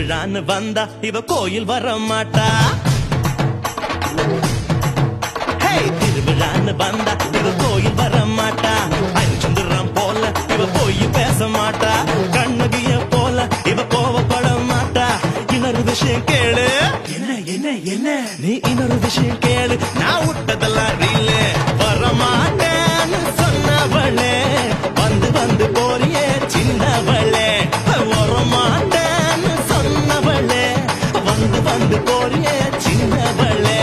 திருவிழான்னு வந்தா இவ கோயில் வர மாட்டா. திருவிழான்னு வந்தா இவ கோயில் வர மாட்டா. அரிச்சந்திரம் போல இவ போய் பேச மாட்டா. கண்ணகிய போல இவ கோவப்பட மாட்டா. இன்னொரு விஷயம் கேளு. என்ன என்ன என்ன நீ இன்னொரு விஷயம் கேளு. நான் விட்டதெல்லாம் ரீல வர மாட்டேன்னு சொன்னவளே, வந்து வந்து போறியே சின்னவளே. வர மாட்டேன்னு சொன்னவளே, வந்து வந்து போறியே சின்னவளே.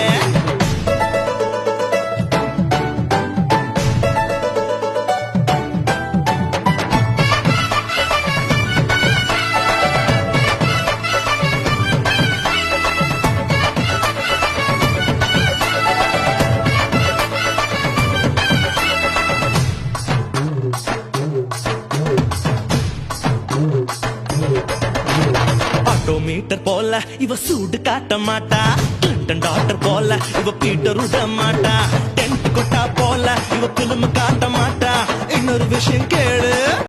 மீட்டர் போல இவ சூடு காட்ட மாட்டா. கிளின்டன் டாக்டர் போல இவ பீட்டர் விட மாட்டா. டென்ட் கொட்டா போல இவ பிலிம் காட்ட மாட்டா. இன்னொரு விஷயம் கேளு.